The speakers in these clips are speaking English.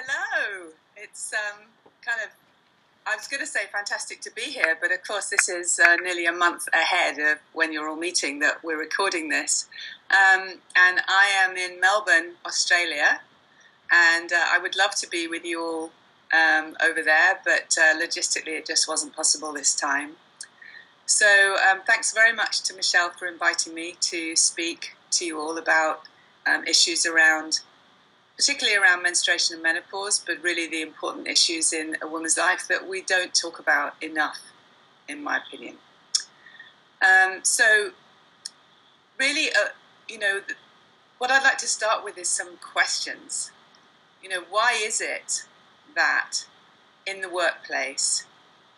Hello. It's kind of, I was going to say fantastic to be here, but of course this is nearly a month ahead of when you're all meeting that we're recording this. And I am in Melbourne, Australia, and I would love to be with you all over there, but logistically it just wasn't possible this time. So thanks very much to Michelle for inviting me to speak to you all about issues around, particularly around menstruation and menopause, but really the important issues in a woman's life that we don't talk about enough, in my opinion. So really, what I'd like to start with is some questions. Why is it that in the workplace,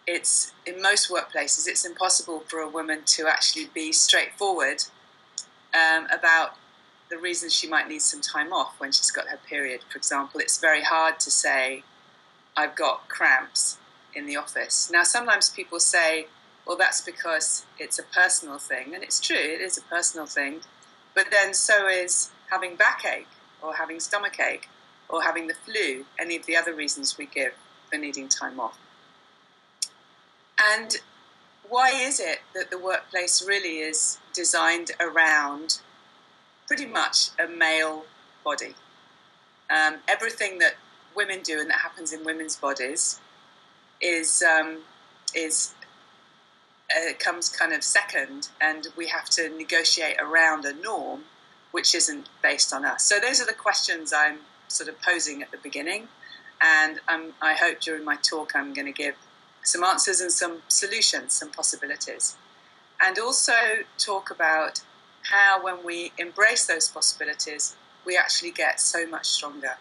in most workplaces, it's impossible for a woman to actually be straightforward about the reasons she might need some time off when she's got her period. For example, it's very hard to say, I've got cramps in the office. Now, sometimes people say, well, that's because it's a personal thing. And it's true, it is a personal thing. But then so is having backache or having stomachache or having the flu, any of the other reasons we give for needing time off. And why is it that the workplace really is designed around pretty much a male body? Everything that women do and that happens in women's bodies comes kind of second, and we have to negotiate around a norm which isn't based on us. So those are the questions I'm sort of posing at the beginning, and I hope during my talk I'm going to give some answers and some solutions, some possibilities, and also talk about how when we embrace those possibilities, we actually get so much stronger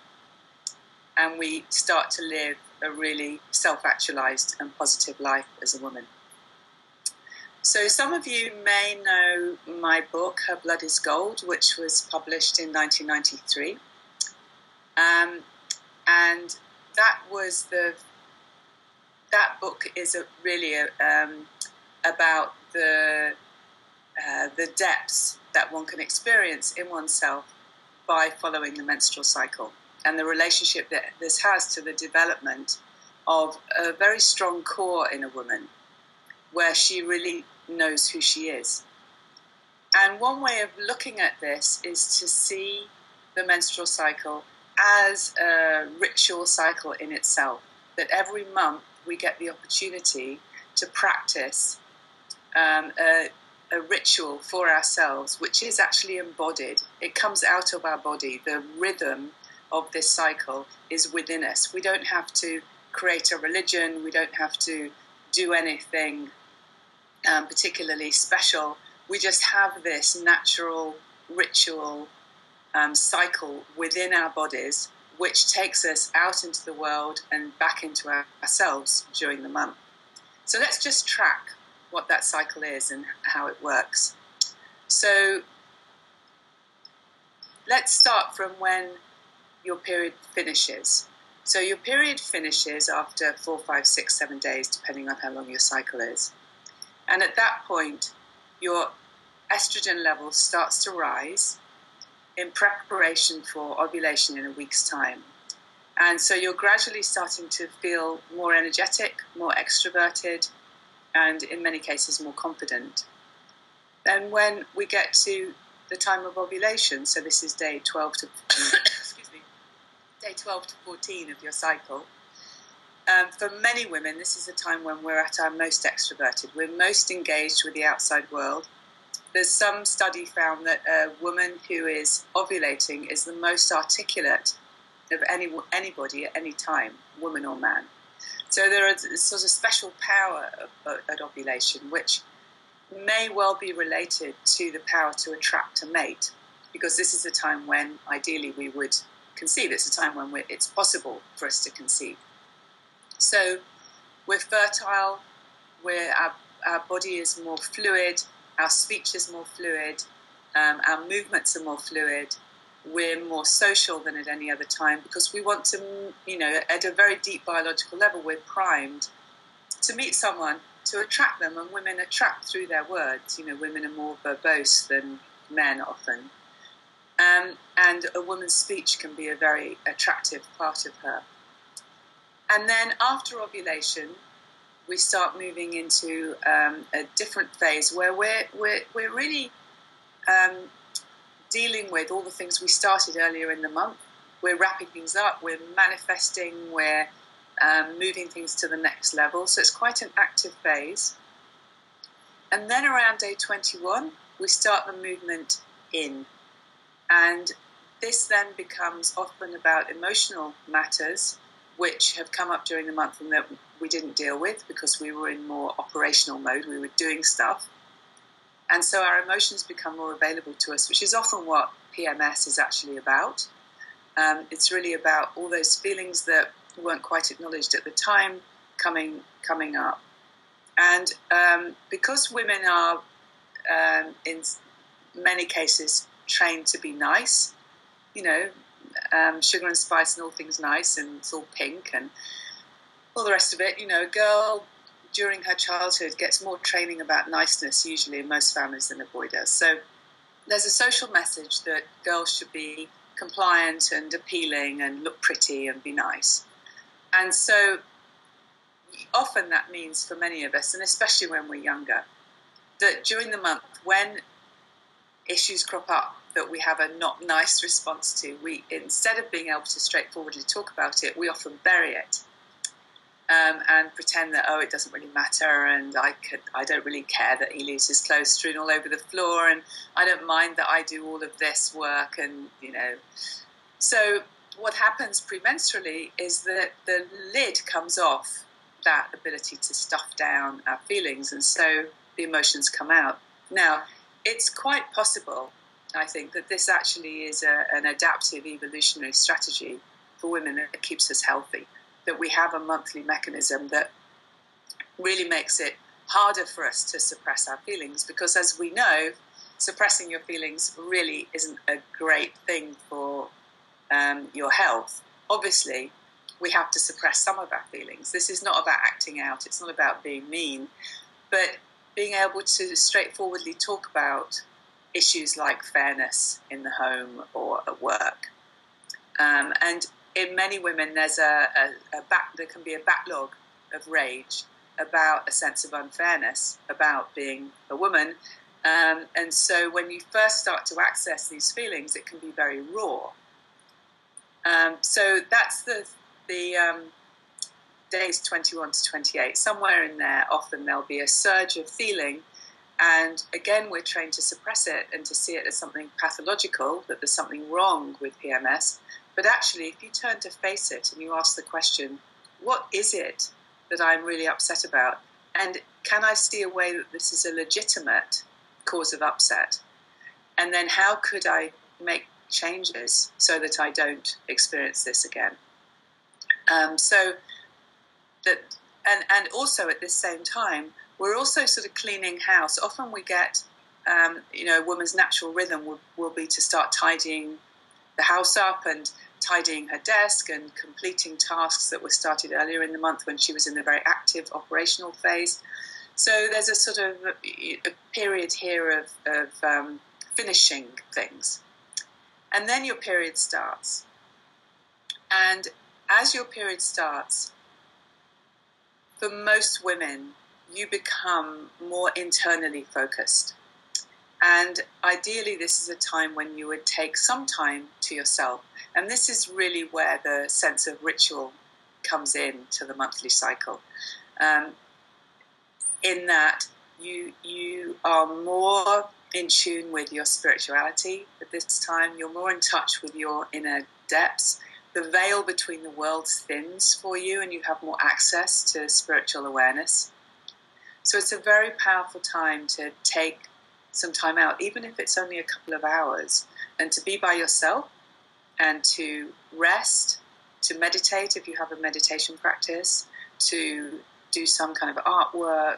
and we start to live a really self-actualized and positive life as a woman. So some of you may know my book, Her Blood is Gold, which was published in 1993. And that book is really about the depths that one can experience in oneself by following the menstrual cycle and the relationship that this has to the development of a very strong core in a woman where she really knows who she is. And one way of looking at this is to see the menstrual cycle as a ritual cycle in itself, that every month we get the opportunity to practice a ritual for ourselves, which is actually embodied. It comes out of our body. The rhythm of this cycle is within us. We don't have to create a religion. We don't have to do anything particularly special. We just have this natural ritual cycle within our bodies, which takes us out into the world and back into ourselves during the month. So let's just track what that cycle is and how it works. So let's start from when your period finishes. So your period finishes after 4, 5, 6, 7 days, depending on how long your cycle is. And at that point, your estrogen level starts to rise in preparation for ovulation in a week's time. And so you're gradually starting to feel more energetic, more extroverted, and in many cases more confident. Then when we get to the time of ovulation, so this is day 12 to day 12 to 14 of your cycle, for many women this is a time when we're at our most extroverted. We're most engaged with the outside world. There's some study found that a woman who is ovulating is the most articulate of anybody at any time, woman or man. So there is a sort of special power at ovulation, which may well be related to the power to attract a mate, because this is a time when ideally we would conceive. It's a time when it's possible for us to conceive. So we're fertile, our body is more fluid, our speech is more fluid, our movements are more fluid. We're more social than at any other time because we want to, at a very deep biological level, we're primed to meet someone, to attract them, and women attract through their words. Women are more verbose than men often. And a woman's speech can be a very attractive part of her. And then after ovulation, we start moving into a different phase where we're really dealing with all the things we started earlier in the month. We're wrapping things up, we're manifesting, we're moving things to the next level. So it's quite an active phase. And then around day 21, we start the movement in. And this then becomes often about emotional matters which have come up during the month and that we didn't deal with because we were in more operational mode, we were doing stuff. And so our emotions become more available to us, which is often what PMS is actually about. It's really about all those feelings that weren't quite acknowledged at the time coming up. And because women are, in many cases, trained to be nice, sugar and spice and all things nice, and it's all pink and all the rest of it. A girl during her childhood gets more training about niceness usually in most families than a boy does. So there's a social message that girls should be compliant and appealing and look pretty and be nice. And so often that means for many of us, and especially when we're younger, that during the month when issues crop up that we have a not nice response to, we, instead of being able to straightforwardly talk about it, we often bury it and pretend that, it doesn't really matter, and I don't really care that he leaves his clothes strewn all over the floor, and I don't mind that I do all of this work, and So what happens premenstrually is that the lid comes off that ability to stuff down our feelings, and so the emotions come out. Now, it's quite possible, I think, that this actually is an adaptive evolutionary strategy for women that keeps us healthy, that we have a monthly mechanism that really makes it harder for us to suppress our feelings, because as we know, suppressing your feelings really isn't a great thing for your health. Obviously, we have to suppress some of our feelings. This is not about acting out, it's not about being mean, but being able to straightforwardly talk about issues like fairness in the home or at work. And in many women, there's there can be a backlog of rage about a sense of unfairness about being a woman. And so when you first start to access these feelings, it can be very raw. So that's the days 21 to 28. Somewhere in there, often there'll be a surge of feeling. And again, we're trained to suppress it and to see it as something pathological, that there's something wrong with PMS. But actually, if you turn to face it and you ask the question, what is it that I'm really upset about? And can I see a way that this is a legitimate cause of upset? And then how could I make changes so that I don't experience this again? And also at this same time, we're also sort of cleaning house. Often we get, a woman's natural rhythm will be to start tidying the house up and tidying her desk and completing tasks that were started earlier in the month when she was in the very active operational phase. So there's a sort of a period here of finishing things. And then your period starts. And as your period starts, for most women, you become more internally focused. And ideally, this is a time when you would take some time to yourself. And this is really where the sense of ritual comes in to the monthly cycle. In that you are more in tune with your spirituality at this time. You're more in touch with your inner depths. The veil between the worlds thins for you, and you have more access to spiritual awareness. So it's a very powerful time to take some time out, even if it's only a couple of hours, and to be by yourself and to rest, to meditate if you have a meditation practice, to do some kind of artwork,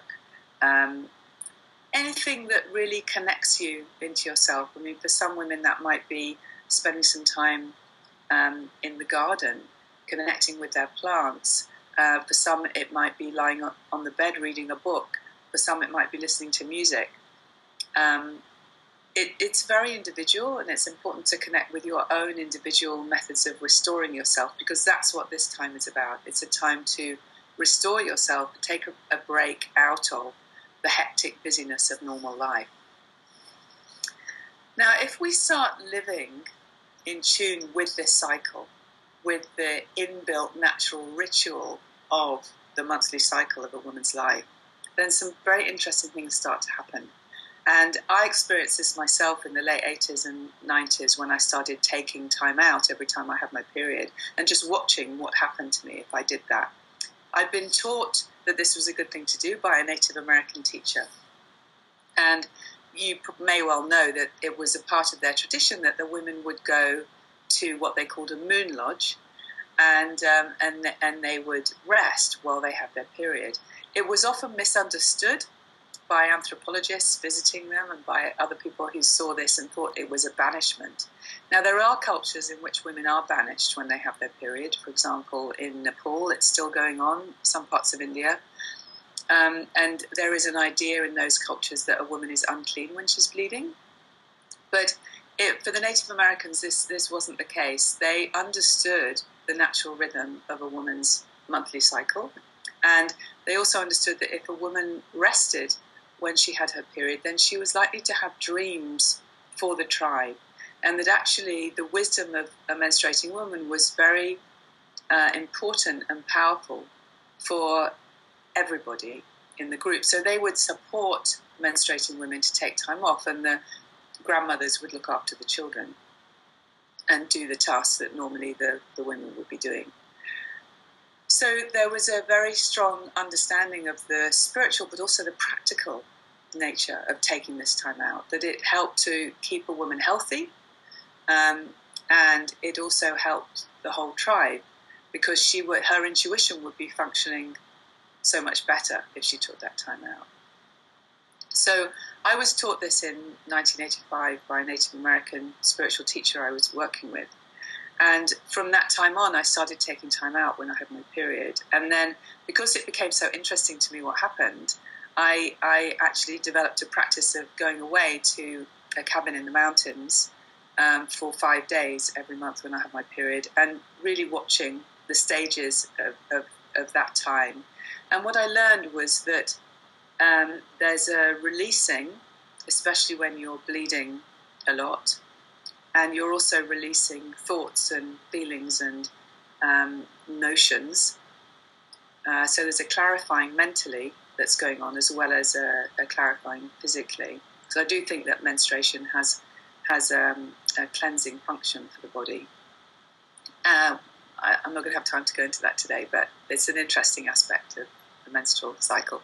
anything that really connects you into yourself. I mean, for some women that might be spending some time in the garden, connecting with their plants. For some, it might be lying on the bed reading a book. For some, it might be listening to music. It's very individual, and it's important to connect with your own individual methods of restoring yourself, because that's what this time is about. It's a time to restore yourself, take a break out of the hectic busyness of normal life. Now, if we start living in tune with this cycle, with the inbuilt natural ritual of the monthly cycle of a woman's life, then some very interesting things start to happen. And I experienced this myself in the late 80s and 90s when I started taking time out every time I had my period and just watching what happened to me if I did that. I'd been taught that this was a good thing to do by a Native American teacher. And you may well know that it was a part of their tradition that the women would go to what they called a moon lodge, and they would rest while they had their period. It was often misunderstood by anthropologists visiting them and by other people who saw this and thought it was a banishment. Now, there are cultures in which women are banished when they have their period. For example, in Nepal, it's still going on, some parts of India. And there is an idea in those cultures that a woman is unclean when she's bleeding. But for the Native Americans, this wasn't the case. They understood the natural rhythm of a woman's monthly cycle. And they also understood that if a woman rested when she had her period, then she was likely to have dreams for the tribe. And that actually the wisdom of a menstruating woman was very important and powerful for everybody in the group. So they would support menstruating women to take time off, and the grandmothers would look after the children and do the tasks that normally the women would be doing. So there was a very strong understanding of the spiritual but also the practical nature of taking this time out, that it helped to keep a woman healthy, and it also helped the whole tribe because her intuition would be functioning so much better if she took that time out. So I was taught this in 1985 by a Native American spiritual teacher I was working with. And from that time on, I started taking time out when I had my period. And then, because it became so interesting to me what happened, I actually developed a practice of going away to a cabin in the mountains for 5 days every month when I had my period, and really watching the stages of that time. And what I learned was that there's a releasing, especially when you're bleeding a lot, and you're also releasing thoughts and feelings and notions. So there's a clarifying mentally that's going on, as well as a clarifying physically. So I do think that menstruation has a cleansing function for the body. I'm not going to have time to go into that today, but it's an interesting aspect of the menstrual cycle.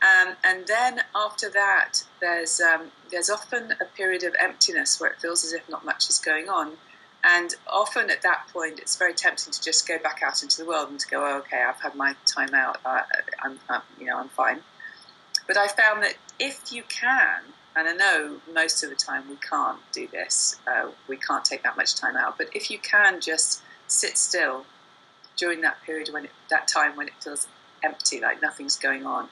And then after that, there's often a period of emptiness where it feels as if not much is going on. And often at that point, it's very tempting to just go back out into the world and to go, oh, okay, I've had my time out. I'm fine. But I found that if you can, and I know most of the time we can't do this, we can't take that much time out. But if you can just sit still during that period, that time when it feels empty, like nothing's going on,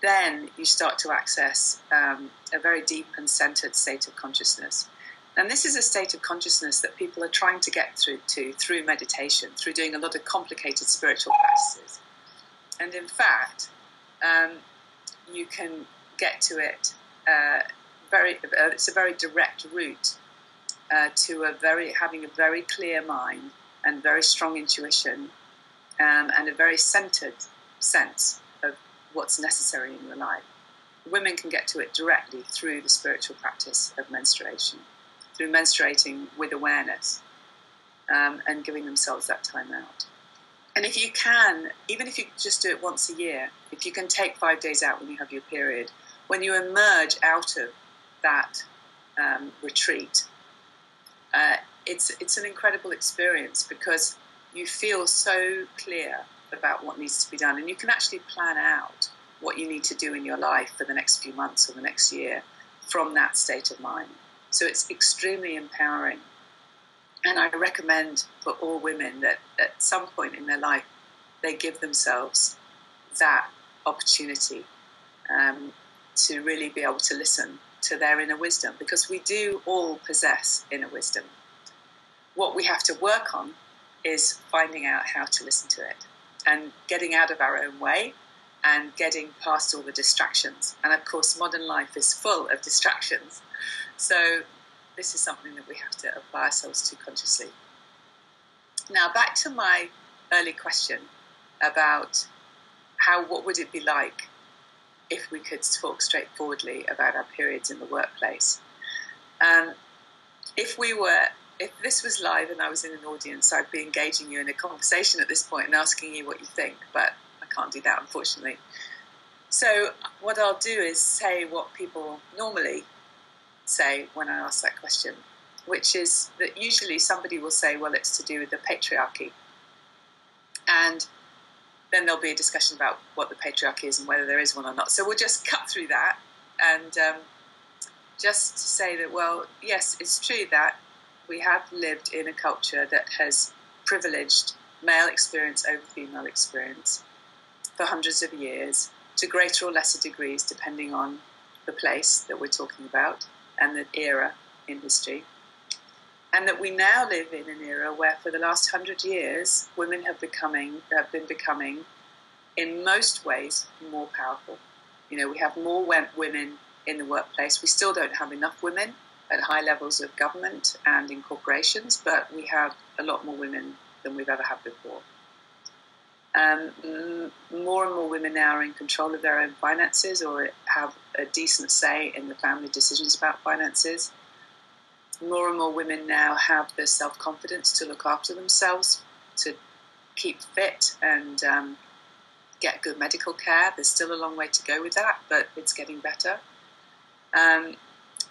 then you start to access a very deep and centered state of consciousness. And this is a state of consciousness that people are trying to get through meditation, through doing a lot of complicated spiritual practices. And in fact, you can get to it it's a very direct route to having a very clear mind and very strong intuition, and a very centered sense of what's necessary in your life. Women can get to it directly through the spiritual practice of menstruation, through menstruating with awareness, and giving themselves that time out. And if you can, even if you just do it once a year, if you can take 5 days out when you have your period, when you emerge out of that retreat, it's an incredible experience, because you feel so clear about what needs to be done, and you can actually plan out what you need to do in your life for the next few months or the next year from that state of mind. So it's extremely empowering. And I recommend for all women that at some point in their life, they give themselves that opportunity to really be able to listen to their inner wisdom, because we do all possess inner wisdom. What we have to work on is finding out how to listen to it and getting out of our own way and getting past all the distractions. And of course, modern life is full of distractions. So this is something that we have to apply ourselves to consciously. Now, back to my early question about what would it be like if we could talk straightforwardly about our periods in the workplace. If this was live and I was in an audience, I'd be engaging you in a conversation at this point and asking you what you think, but I can't do that, unfortunately. So what I'll do is say what people normally say when I ask that question, which is that usually somebody will say, well, it's to do with the patriarchy. And then there'll be a discussion about what the patriarchy is and whether there is one or not. So we'll just cut through that and just say that, well, yes, it's true that we have lived in a culture that has privileged male experience over female experience for hundreds of years, to greater or lesser degrees, depending on the place that we're talking about and the era in history. And that we now live in an era where for the last 100 years, women have been becoming, in most ways, more powerful. You know, we have more women in the workplace. We still don't have enough women at high levels of government and in corporations, but we have a lot more women than we've ever had before. More and more women now are in control of their own finances or have a decent say in the family decisions about finances. More and more women now have the self-confidence to look after themselves, to keep fit and get good medical care. There's still a long way to go with that, but it's getting better.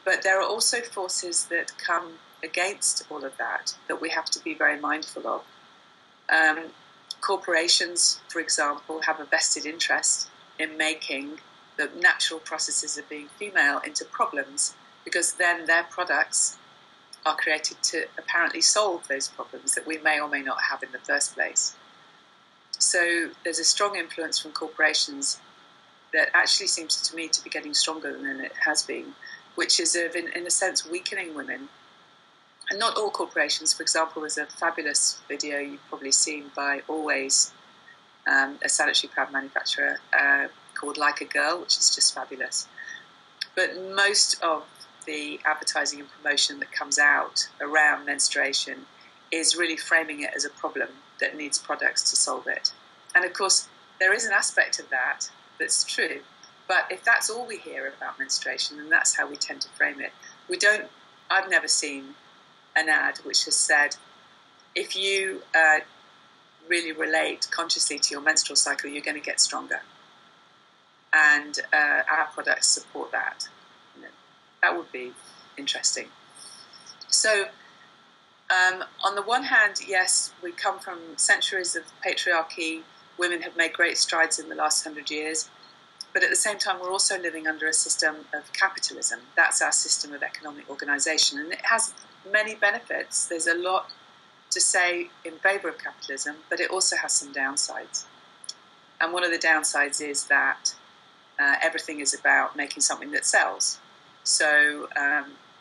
But there are also forces that come against all of that we have to be very mindful of. Corporations, for example, have a vested interest in making the natural processes of being female into problems, because then their products are created to apparently solve those problems that we may or may not have in the first place. So there's a strong influence from corporations that actually seems to me to be getting stronger than it has been, which is in a sense weakening women. And not all corporations. For example, there's a fabulous video you've probably seen by Always, a sanitary pad manufacturer, called Like a Girl, which is just fabulous. But most of the advertising and promotion that comes out around menstruation is really framing it as a problem that needs products to solve it. And of course, there is an aspect of that that's true. But if that's all we hear about menstruation, and that's how we tend to frame it, I've never seen an ad which has said, if you really relate consciously to your menstrual cycle, you're going to get stronger. And our products support that. That would be interesting. So, on the one hand, yes, we come from centuries of patriarchy. Women have made great strides in the last 100 years. But at the same time, we're also living under a system of capitalism. That's our system of economic organisation. And it has many benefits. There's a lot to say in favour of capitalism, but it also has some downsides. And one of the downsides is that everything is about making something that sells. So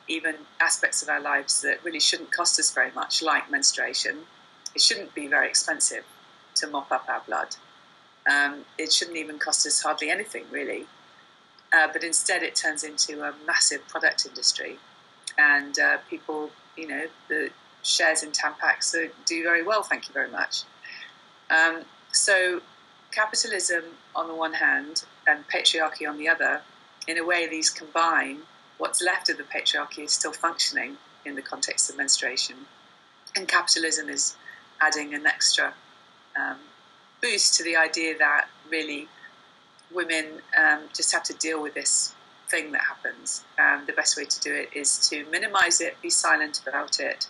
even aspects of our lives that really shouldn't cost us very much, like menstruation, it shouldn't be very expensive to mop up our blood. It shouldn't even cost us hardly anything, really. But instead it turns into a massive product industry. And people, the shares in Tampax do very well, thank you very much. So capitalism on the one hand and patriarchy on the other, in a way these combine. What's left of the patriarchy is still functioning in the context of menstruation. And capitalism is adding an extra boost to the idea that really women just have to deal with this thing that happens. And the best way to do it is to minimize it, be silent about it,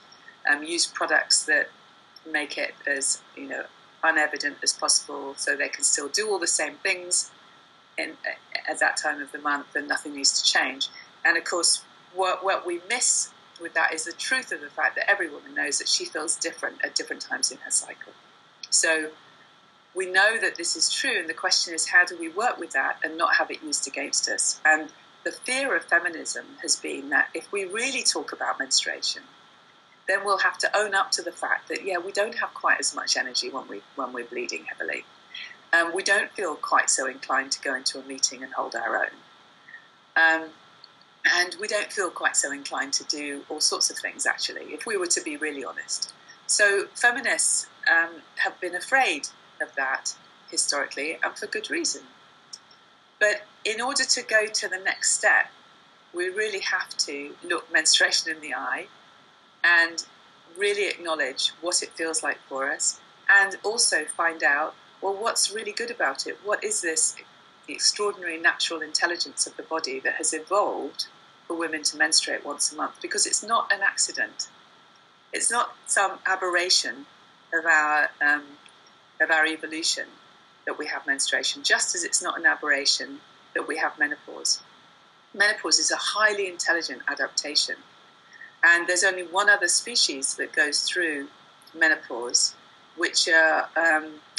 use products that make it as unevident as possible, so they can still do all the same things at that time of the month, and nothing needs to change. And of course, what we miss with that is the truth of the fact that every woman knows that she feels different at different times in her cycle. So we know that this is true, and the question is, how do we work with that and not have it used against us? And the fear of feminism has been that if we really talk about menstruation, then we'll have to own up to the fact that, yeah, we don't have quite as much energy when we're bleeding heavily. We don't feel quite so inclined to go into a meeting and hold our own. And we don't feel quite so inclined to do all sorts of things, actually, if we were to be really honest. So feminists have been afraid of that historically, and for good reason. But in order to go to the next step, we really have to look menstruation in the eye and really acknowledge what it feels like for us, and also find out, well, what's really good about it? What is this extraordinary natural intelligence of the body that has evolved for women to menstruate once a month? Because it's not an accident. It's not some aberration of our evolution that we have menstruation, just as it's not an aberration that we have menopause. Menopause is a highly intelligent adaptation. And there's only one other species that goes through menopause, which are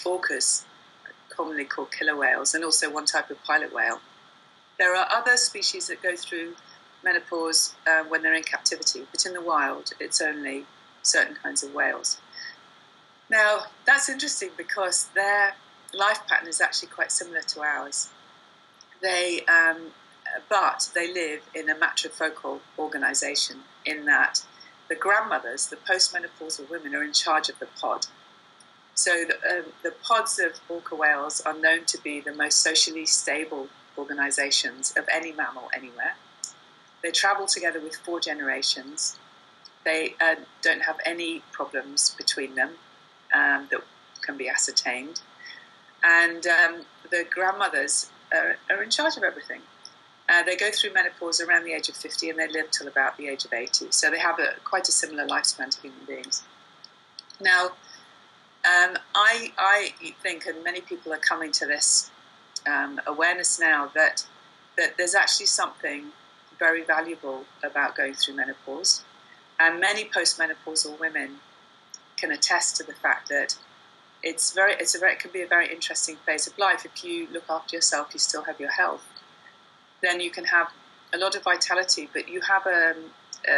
orcas, commonly called killer whales, and also one type of pilot whale. There are other species that go through menopause when they're in captivity, but in the wild, it's only certain kinds of whales. Now, that's interesting because their life pattern is actually quite similar to ours. But they live in a matrifocal organisation in that the grandmothers, the postmenopausal women, are in charge of the pod. So the pods of orca whales are known to be the most socially stable organisations of any mammal anywhere. They travel together with 4 generations. They don't have any problems between them that can be ascertained. And the grandmothers are in charge of everything. They go through menopause around the age of 50 and they live till about the age of 80. So they have quite a similar lifespan to human beings. Now, I think, and many people are coming to this awareness now, that there's actually something very valuable about going through menopause. And many postmenopausal women can attest to the fact that it can be a very interesting phase of life. If you look after yourself, you still have your health, then you can have a lot of vitality, but you have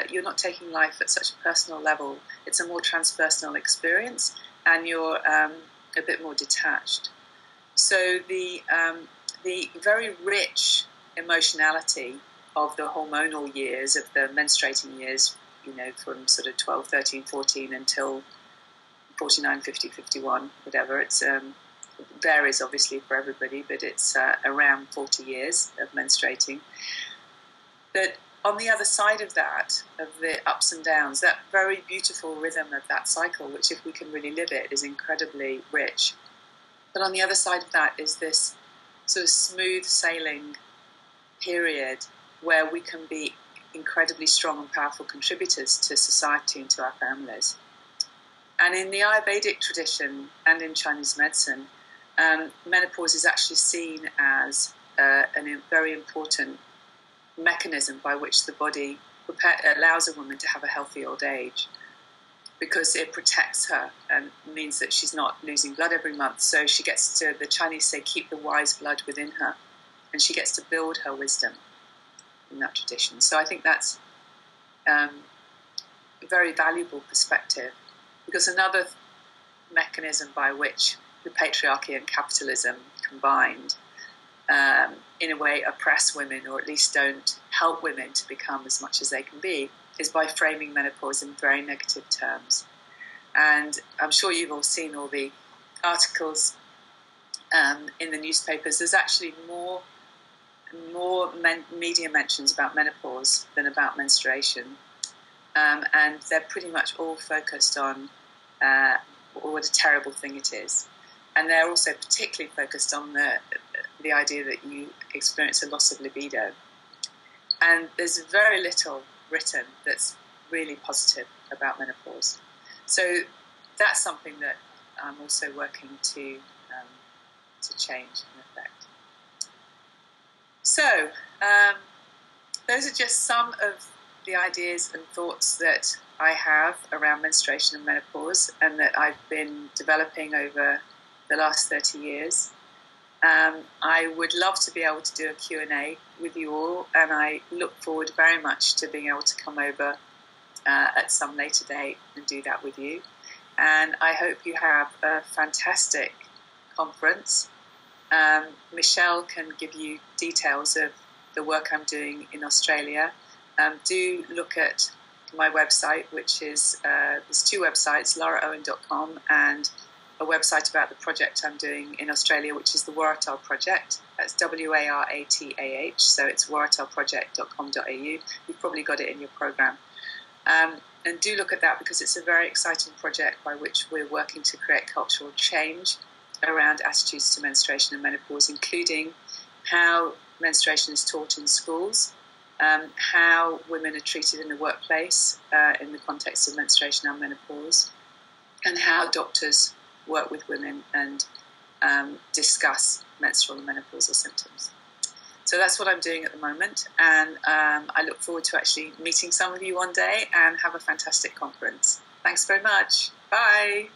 you're not taking life at such a personal level. It's a more transpersonal experience, and you're a bit more detached. So the very rich emotionality of the hormonal years, of the menstruating years, from sort of 12, 13, 14 until 49, 50, 51, whatever. It varies obviously for everybody, but it's around 40 years of menstruating. But on the other side of that, of the ups and downs, that very beautiful rhythm of that cycle, which if we can really live it, is incredibly rich. But on the other side of that is this sort of smooth sailing period where we can be incredibly strong and powerful contributors to society and to our families. And in the Ayurvedic tradition and in Chinese medicine, menopause is actually seen as a very important mechanism by which the body allows a woman to have a healthy old age, because it protects her and means that she's not losing blood every month. So she gets to, the Chinese say, keep the wise blood within her, and she gets to build her wisdom in that tradition. So I think that's a very valuable perspective, because another mechanism by which the patriarchy and capitalism combined in a way oppress women, or at least don't help women to become as much as they can be, is by framing menopause in very negative terms. And I'm sure you've all seen all the articles in the newspapers. There's actually more media mentions about menopause than about menstruation, and they're pretty much all focused on what a terrible thing it is. And they're also particularly focused on the idea that you experience a loss of libido. And there's very little written that's really positive about menopause. So that's something that I'm also working to change in effect. So those are just some of the ideas and thoughts that I have around menstruation and menopause, and that I've been developing over the last 30 years. I would love to be able to do a Q&A with you all, and I look forward very much to being able to come over at some later date and do that with you. And I hope you have a fantastic conference. Michelle can give you details of the work I'm doing in Australia. Do look at my website, which is, there's two websites, laraowen.com, and a website about the project I'm doing in Australia, which is the Waratah Project. That's Waratah, so it's waratarproject.com.au. You've probably got it in your program. And do look at that, because it's a very exciting project by which we're working to create cultural change around attitudes to menstruation and menopause, including how menstruation is taught in schools, how women are treated in the workplace in the context of menstruation and menopause, and how doctors work with women and discuss menstrual and menopausal symptoms. So that's what I'm doing at the moment, and I look forward to actually meeting some of you one day, and have a fantastic conference. Thanks very much. Bye.